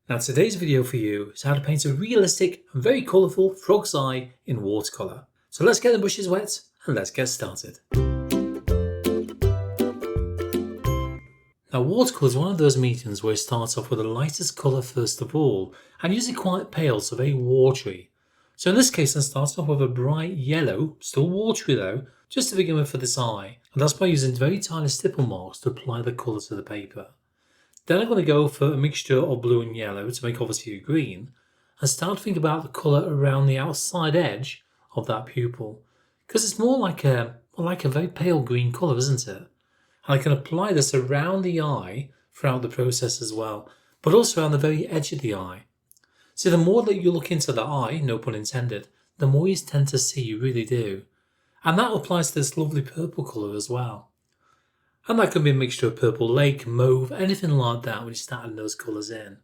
Now today's video for you is how to paint a realistic and very colourful frog's eye in watercolour. So let's get the brushes wet and let's get started. Now watercolour is one of those mediums where it starts off with the lightest colour first of all and usually quite pale, so very watery. So in this case I'm starting off with a bright yellow, still watery though, just to begin with for this eye, and that's by using very tiny stipple marks to apply the colour to the paper. Then I'm going to go for a mixture of blue and yellow to make obviously a green and start to think about the colour around the outside edge of that pupil, because it's more like a very pale green colour, isn't it? And I can apply this around the eye throughout the process as well, but also around the very edge of the eye. See, the more that you look into the eye, no pun intended, the more you tend to see, you really do. And that applies to this lovely purple colour as well. And that can be a mixture of purple lake, mauve, anything like that when you start adding those colours in.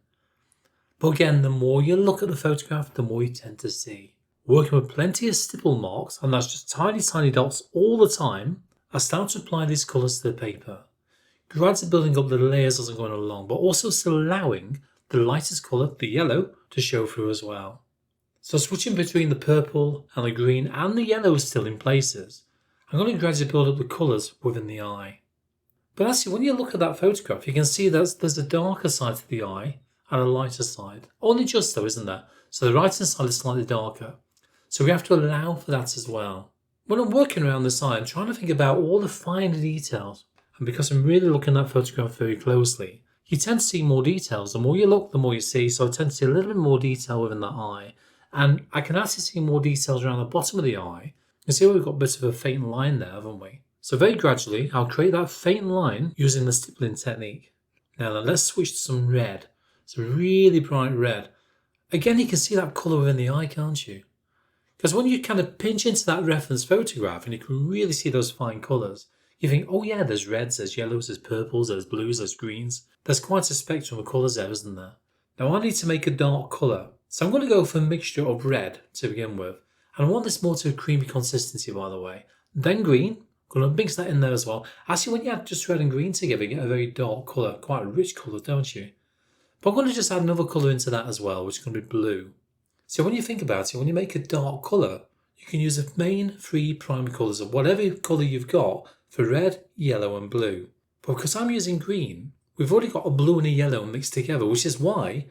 But again, the more you look at the photograph, the more you tend to see. Working with plenty of stipple marks, and that's just tiny dots all the time, I start to apply these colours to the paper. Gradually building up the layers as I'm going along, but also still allowing the lightest colour, the yellow, to show through as well. So switching between the purple and the green and the yellow still in places, I'm going to gradually build up the colours within the eye. But actually, when you look at that photograph, you can see that there's a darker side to the eye and a lighter side. Only just though, isn't there? So the right hand side is slightly darker. So we have to allow for that as well. When I'm working around this eye, I'm trying to think about all the finer details. And because I'm really looking at that photograph very closely, you tend to see more details. The more you look, the more you see. So I tend to see a little bit more detail within that eye. And I can actually see more details around the bottom of the eye. You see we've got a bit of a faint line there, haven't we? So very gradually, I'll create that faint line using the stippling technique. Now then, let's switch to some red. It's a really bright red. Again, you can see that colour within the eye, can't you? Because when you kind of pinch into that reference photograph and you can really see those fine colours, you think, oh yeah, there's reds, there's yellows, there's purples, there's blues, there's greens. There's quite a spectrum of colours there, isn't there? Now I need to make a dark colour. So I'm going to go for a mixture of red to begin with. And I want this more to a creamy consistency, by the way. Then green. Going to mix that in there as well. Actually, when you add just red and green together, you get a very dark colour, quite a rich colour, don't you? But I'm going to just add another colour into that as well, which is going to be blue. So when you think about it, when you make a dark colour, you can use the main three primary colours of whatever colour you've got for red, yellow and blue. But because I'm using green, we've already got a blue and a yellow mixed together, which is why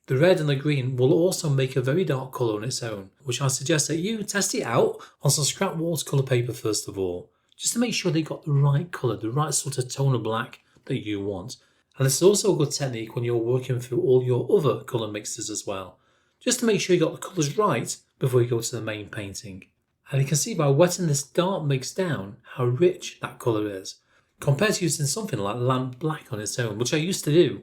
the red and the green will also make a very dark colour on its own, which I suggest that you test it out on some scrap watercolour paper first of all, just to make sure they got the right colour, the right sort of tone of black that you want. And this is also a good technique when you're working through all your other colour mixes as well, just to make sure you got the colours right before you go to the main painting. And you can see by wetting this dark mix down how rich that colour is, compared to using something like lamp black on its own, which I used to do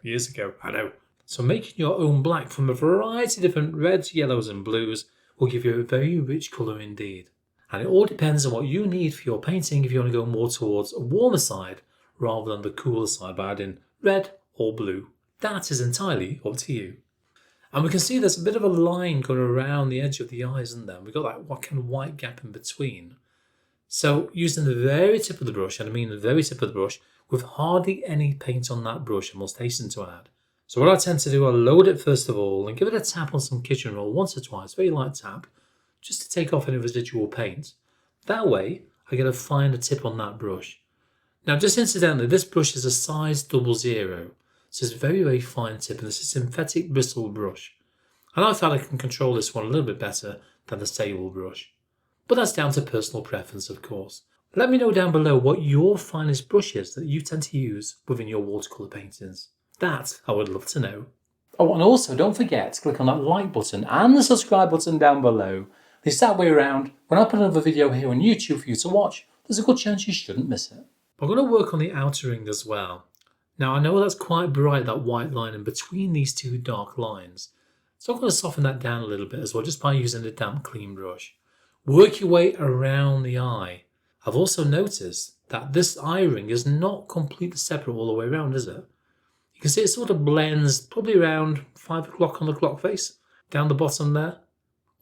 years ago, I know. So making your own black from a variety of different reds, yellows and blues will give you a very rich colour indeed. And it all depends on what you need for your painting if you want to go more towards a warmer side rather than the cooler side by adding red or blue. That is entirely up to you. And we can see there's a bit of a line going around the edge of the eye, isn't there? We've got that kind of white gap in between. So using the very tip of the brush, and I mean the very tip of the brush, with hardly any paint on that brush, I must hasten to add. So what I tend to do, I load it first of all and give it a tap on some kitchen roll once or twice, very light tap, just to take off any residual paint. That way, I get a finer tip on that brush. Now, just incidentally, this brush is a size 00, so it's a very fine tip, and it's a synthetic bristle brush. And I found I can control this one a little bit better than the sable brush. But that's down to personal preference, of course. Let me know down below what your finest brush is that you tend to use within your watercolour paintings. That I would love to know. Oh, and also don't forget to click on that like button and the subscribe button down below. It's that way around, when I put another video here on YouTube for you to watch, there's a good chance you shouldn't miss it. I'm going to work on the outer ring as well. Now I know that's quite bright, that white line in between these two dark lines. So I'm going to soften that down a little bit as well, just by using a damp clean brush. Work your way around the eye. I've also noticed that this eye ring is not completely separate all the way around, is it? You can see it sort of blends probably around 5 o'clock on the clock face, down the bottom there.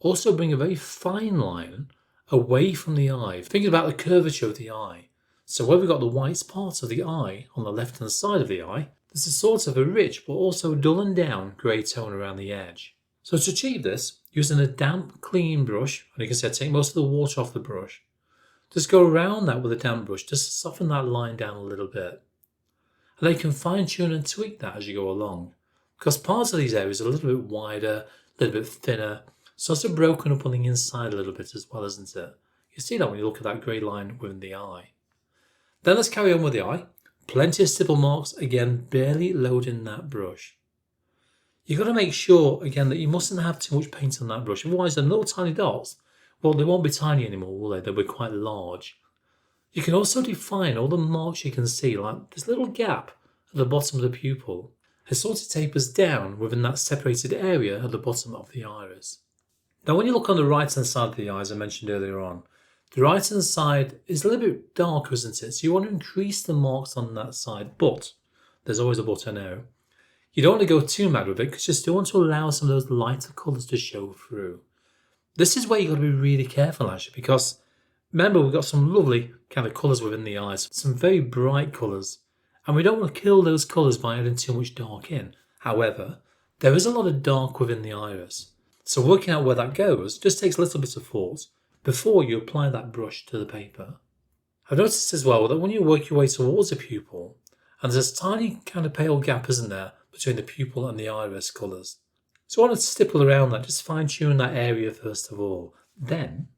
Also bring a very fine line away from the eye, thinking about the curvature of the eye. So where we've got the white part of the eye on the left hand side of the eye, there's a sort of a rich but also dulling down grey tone around the edge. So to achieve this, using a damp, clean brush, and you can see I take most of the water off the brush, just go around that with a damp brush just to soften that line down a little bit. And then you can fine tune and tweak that as you go along, because parts of these areas are a little bit wider, a little bit thinner, so it's broken up on the inside a little bit as well, isn't it? You see that when you look at that grey line within the eye. Then let's carry on with the eye. Plenty of stipple marks, again barely loading that brush. You've got to make sure again that you mustn't have too much paint on that brush, otherwise the little tiny dots, well, they won't be tiny anymore, will they? They'll be quite large. You can also define all the marks you can see, like this little gap at the bottom of the pupil. It sort of tapers down within that separated area at the bottom of the iris. Now when you look on the right hand side of the eye, as I mentioned earlier on, the right hand side is a little bit darker, isn't it? So you want to increase the marks on that side, but there's always a but I know. You don't want to go too mad with it because you still want to allow some of those lighter colours to show through. This is where you've got to be really careful actually, because remember we've got some lovely kind of colours within the eyes, some very bright colours, and we don't want to kill those colours by adding too much dark in. However, there is a lot of dark within the iris, so working out where that goes just takes a little bit of thought before you apply that brush to the paper. I've noticed as well that when you work your way towards a pupil, and there's a tiny kind of pale gap, isn't there, between the pupil and the iris colours. So I want to stipple around that, just fine tune that area first of all. Then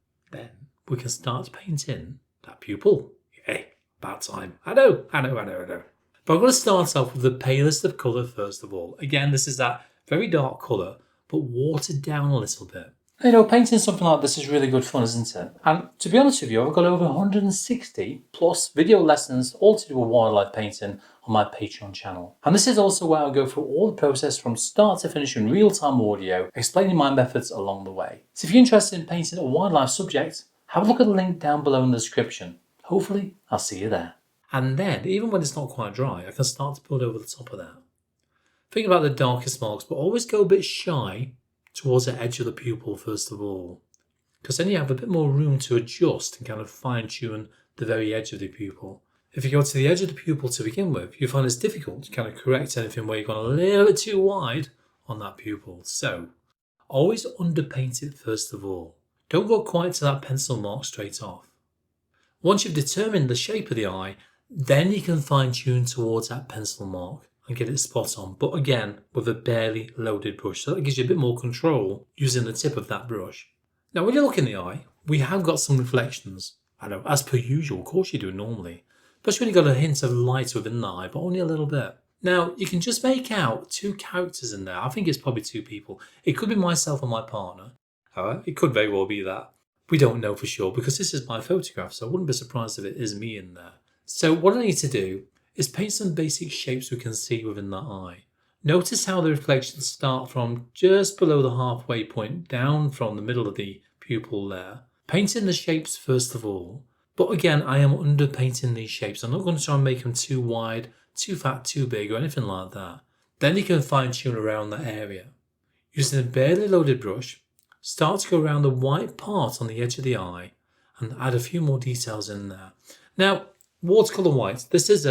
we can start painting that pupil. Hey, about time. I know. But I'm going to start off with the palest of colour first of all. Again, this is that very dark colour, but watered down a little bit. You know, painting something like this is really good fun, isn't it? And to be honest with you, I've got over 160 plus video lessons all to do with wildlife painting on my Patreon channel. And this is also where I'll go through all the process from start to finish in real-time audio, explaining my methods along the way. So if you're interested in painting a wildlife subject, have a look at the link down below in the description. Hopefully, I'll see you there. And then, even when it's not quite dry, I can start to build over the top of that. Think about the darkest marks, but always go a bit shy towards the edge of the pupil first of all, because then you have a bit more room to adjust and kind of fine tune the very edge of the pupil. If you go to the edge of the pupil to begin with, you find it's difficult to kind of correct anything where you've gone a little bit too wide on that pupil. So always underpaint it first of all. Don't go quite to that pencil mark straight off. Once you've determined the shape of the eye, then you can fine tune towards that pencil mark and get it spot on, but again with a barely loaded brush, so that gives you a bit more control using the tip of that brush. Now when you look in the eye, we have got some reflections. I know, as per usual, of course you do normally, especially when you've got a hint of light within the eye, but only a little bit. Now you can just make out two characters in there. I think it's probably two people. It could be myself and my partner. However, it could very well be that. We don't know for sure because this is my photograph, so I wouldn't be surprised if it is me in there. So what I need to do is paint some basic shapes we can see within that eye. Notice how the reflections start from just below the halfway point down from the middle of the pupil there. Painting the shapes first of all, but again I am underpainting these shapes. I'm not going to try and make them too wide, too fat, too big or anything like that. Then you can fine tune around that area. Using a barely loaded brush, start to go around the white part on the edge of the eye and add a few more details in there. Now, watercolour white. This is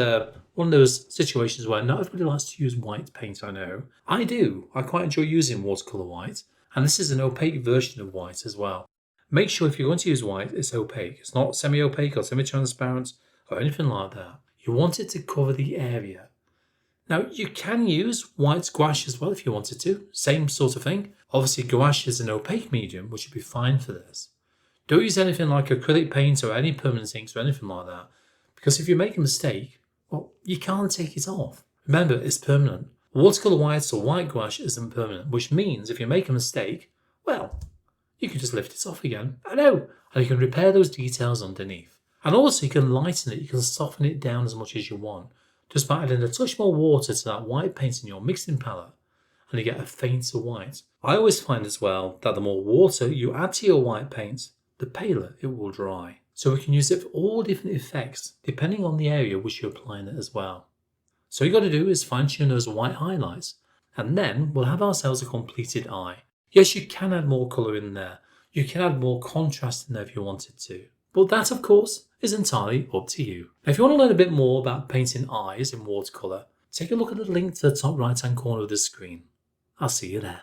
one of those situations where not everybody likes to use white paint, I know. I do. I quite enjoy using watercolour white. And this is an opaque version of white as well. Make sure if you're going to use white, it's opaque. It's not semi-opaque or semi-transparent or anything like that. You want it to cover the area. Now, you can use white gouache as well if you wanted to. Same sort of thing. Obviously, gouache is an opaque medium, which would be fine for this. Don't use anything like acrylic paint or any permanent inks or anything like that. Because if you make a mistake, well, you can't take it off. Remember, it's permanent. Watercolour white or white gouache isn't permanent, which means if you make a mistake, well, you can just lift it off again. I know. And you can repair those details underneath. And also you can lighten it, you can soften it down as much as you want, just by adding a touch more water to that white paint in your mixing palette, and you get a fainter white. I always find as well that the more water you add to your white paint, the paler it will dry. So we can use it for all different effects, depending on the area which you're applying it as well. So all you got to do is fine tune those white highlights, and then we'll have ourselves a completed eye. Yes, you can add more colour in there. You can add more contrast in there if you wanted to. But that, of course, is entirely up to you. Now, if you want to learn a bit more about painting eyes in watercolour, take a look at the link to the top right hand corner of the screen. I'll see you there.